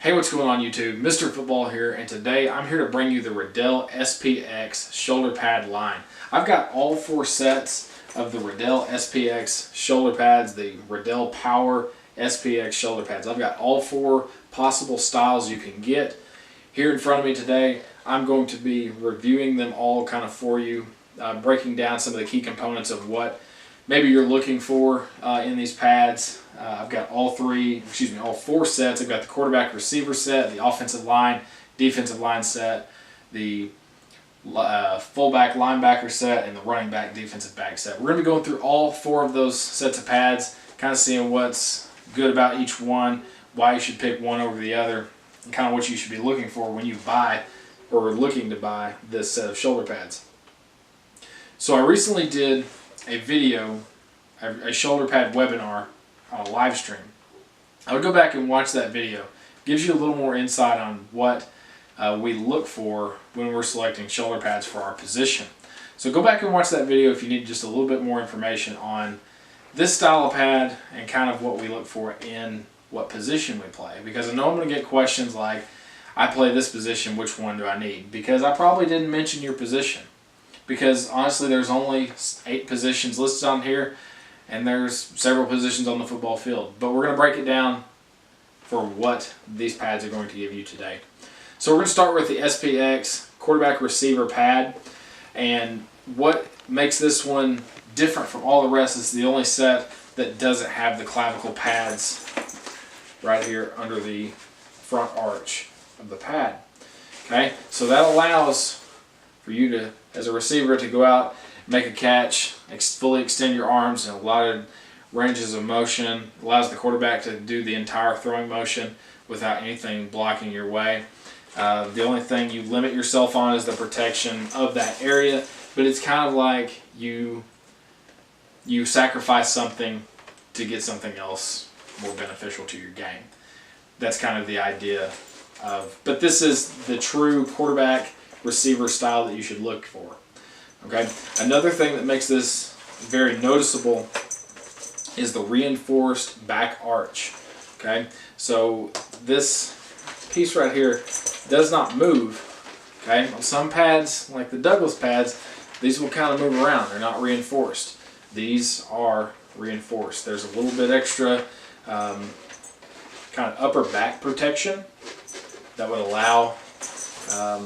Hey, what's going on YouTube? Mr. Football here, and today I'm here to bring you the Riddell SPX shoulder pad line. I've got all four sets of the Riddell SPX shoulder pads, the Riddell Power SPX shoulder pads. I've got all four possible styles you can get here in front of me today. I'm going to be reviewing them all kind of for you, breaking down some of the key components of what maybe you're looking for in these pads. I've got all four sets. I've got the quarterback receiver set, the offensive line, defensive line set, the fullback linebacker set, and the running back defensive back set. We're going to be going through all four of those sets of pads, kind of seeing what's good about each one, why you should pick one over the other, and kind of what you should be looking for when you buy or are looking to buy this set of shoulder pads. So I recently did a video, a shoulder pad webinar on a live stream. I would go back and watch that video. It gives you a little more insight on what we look for when we're selecting shoulder pads for our position. So go back and watch that video if you need just a little bit more information on this style of pad and kind of what we look for in what position we play. Because I know I'm going to get questions like, I play this position, which one do I need? Because I probably didn't mention your position. Because honestly, there's only 8 positions listed on here, and there's several positions on the football field. But we're going to break it down for what these pads are going to give you today. So we're going to start with the SPX quarterback receiver pad. And what makes this one different from all the rest is the only set that doesn't have the clavicle pads right here under the front arch of the pad. Okay, so that allows for you to, as a receiver, to go out, make a catch, fully extend your arms in a lot of ranges of motion. Allows the quarterback to do the entire throwing motion without anything blocking your way. The only thing you limit yourself on is the protection of that area, but it's kind of like you sacrifice something to get something else more beneficial to your game. That's kind of the idea of, but this is the true quarterback receiver style that you should look for. Okay. Another thing that makes this very noticeable is the reinforced back arch. Okay, so this piece right here does not move. Okay, on some pads like the Douglas pads, these will kind of move around. They're not reinforced. These are reinforced. There's a little bit extra kind of upper back protection that would allow a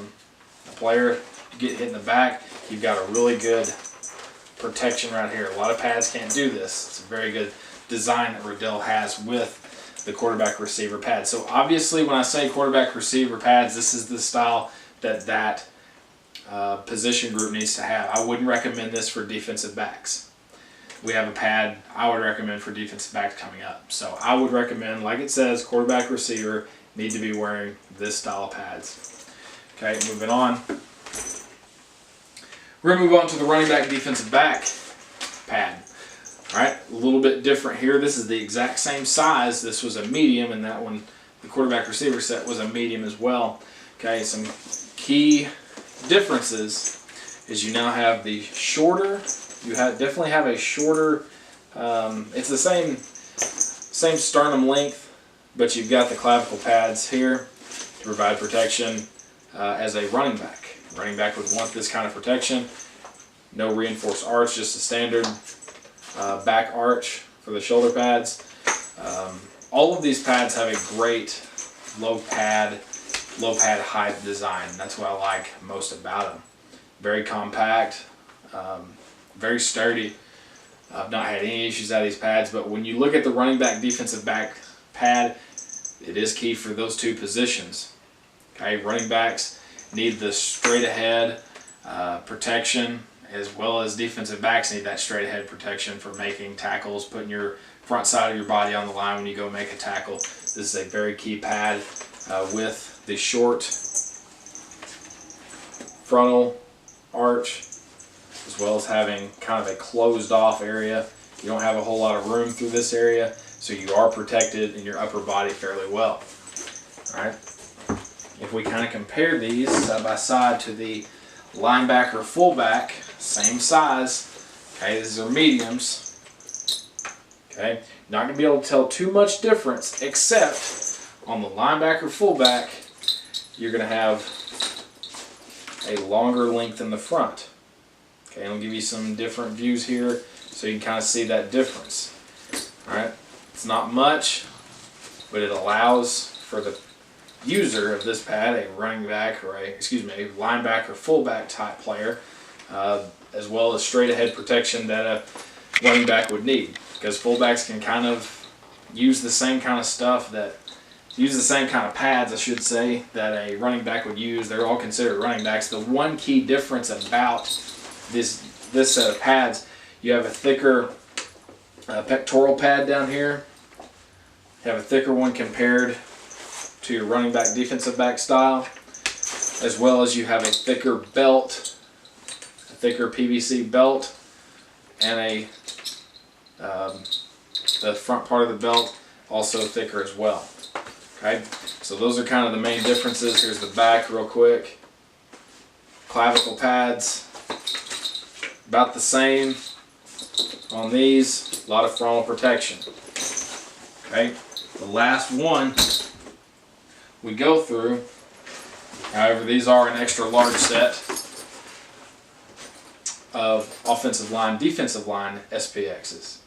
player to get hit in the back. You've got a really good protection right here. A lot of pads can't do this. It's a very good design that Riddell has with the quarterback receiver pad. So obviously when I say quarterback receiver pads, this is the style that position group needs to have. I wouldn't recommend this for defensive backs. We have a pad I would recommend for defensive backs coming up. So I would recommend, like it says, quarterback receiver need to be wearing this style of pads. Okay, moving on. We're going to move on to the running back defensive back pad. Alright, a little bit different here. This is the exact same size. This was a medium, and that one, the quarterback receiver set, was a medium as well. Okay, some key differences is you now have the shorter, definitely have a shorter, it's the same sternum length, but you've got the clavicle pads here to provide protection as a running back. Running back would want this kind of protection. No reinforced arch, just a standard back arch for the shoulder pads. All of these pads have a great low pad height design. That's what I like most about them. Very compact, very sturdy. I've not had any issues out of these pads, but when you look at the running back defensive back pad, it is key for those two positions. Okay, running backs need the straight ahead protection, as well as defensive backs need that straight ahead protection for making tackles, putting your front side of your body on the line when you go make a tackle. This is a very key pad with the short frontal arch, as well as having kind of a closed off area. You don't have a whole lot of room through this area, so you are protected in your upper body fairly well. Alright. If we kind of compare these side by side to the linebacker fullback, same size. Okay, these are mediums. Okay, not going to be able to tell too much difference, except On the linebacker fullback, you're going to have a longer length in the front. Okay, I'll give you some different views here so you can kind of see that difference. Alright, it's not much, but it allows for the user of this pad, a running back or a linebacker fullback type player, as well as straight ahead protection that a running back would need, because fullbacks can kind of use the same kind of stuff use the same kind of pads, I should say, that a running back would use. They're all considered running backs. The one key difference about this set of pads, you have a thicker pectoral pad down here. You have a thicker one compared to your running back defensive back style, as well as you have a thicker belt, a thicker PVC belt, and the front part of the belt also thicker as well. Okay, so those are kind of the main differences. Here's the back real quick. Clavicle pads, about the same on these. A lot of frontal protection. Okay, the last one we go through, however, these are an extra large set of offensive line, defensive line SPXs.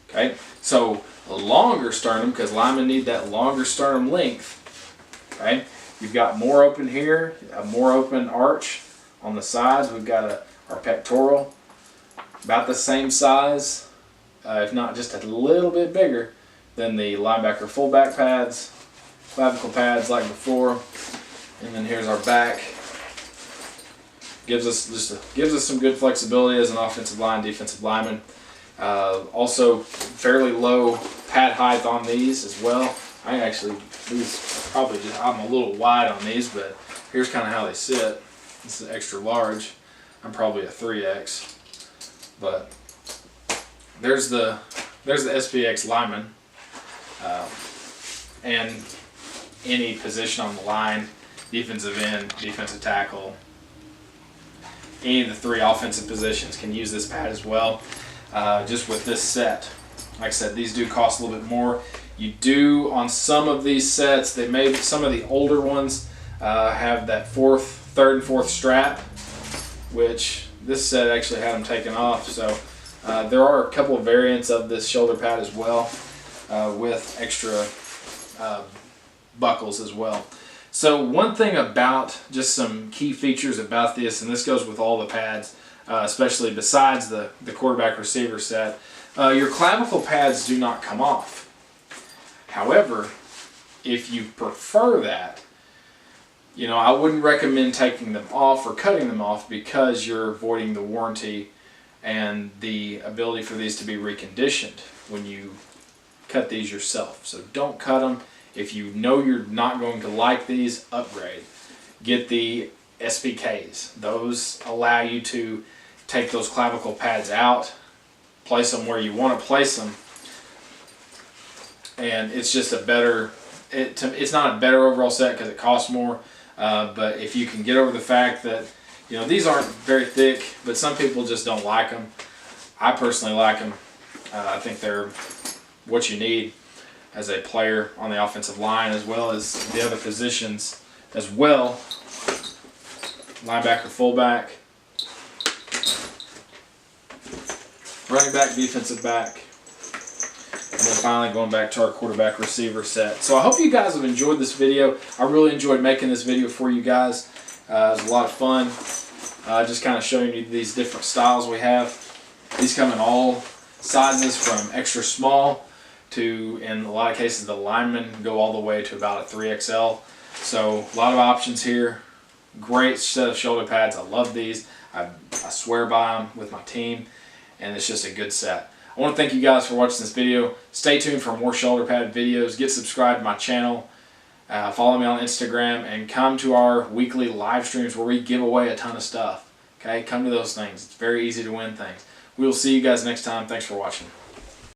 Okay, so a longer sternum, because linemen need that longer sternum length. Okay, you've got more open here, a more open arch on the sides. We've got our pectoral, about the same size, if not just a little bit bigger than the linebacker fullback pads, clavicle pads like before. And then here's our back. Gives us some good flexibility as an offensive line, defensive lineman. Also fairly low pad height on these as well. I'm a little wide on these, but here's kind of how they sit. This is extra large. I'm probably a 3X, but there's the SPX lineman, and any position on the line, defensive end, defensive tackle, any of the three offensive positions can use this pad as well. Just with this set, like I said, these do cost a little bit more. You do on some of these sets, some of the older ones have that third and fourth strap, which this set actually had them taken off. So there are a couple of variants of this shoulder pad as well, with extra buckles as well. So one thing about, just some key features about this, and this goes with all the pads, especially besides the quarterback receiver set, your clavicle pads do not come off. However, if you prefer that, I wouldn't recommend taking them off or cutting them off, because you're avoiding the warranty and the ability for these to be reconditioned when you cut these yourself. So don't cut them. If you know you're not going to like these, upgrade. Get the SPKs. Those allow you to take those clavicle pads out, place them where you want to place them, and it's just a better, it's not a better overall set because it costs more, but if you can get over the fact that these aren't very thick, but some people just don't like them. I personally like them. I think they're what you need as a player on the offensive line, as well as the other positions as well. Linebacker, fullback, running back, defensive back, and then finally going back to our quarterback receiver set. So I hope you guys have enjoyed this video. I really enjoyed making this video for you guys. It was a lot of fun, just kind of showing you these different styles we have. These come in all sizes, from extra small to, in a lot of cases, the linemen go all the way to about a 3XL. So a lot of options here. Great set of shoulder pads. I love these. I swear by them with my team, and it's just a good set. I want to thank you guys for watching this video. Stay tuned for more shoulder pad videos. Get subscribed to my channel. Follow me on Instagram, and come to our weekly live streams where we give away a ton of stuff. Okay, come to those things. It's very easy to win things. We will see you guys next time. Thanks for watching.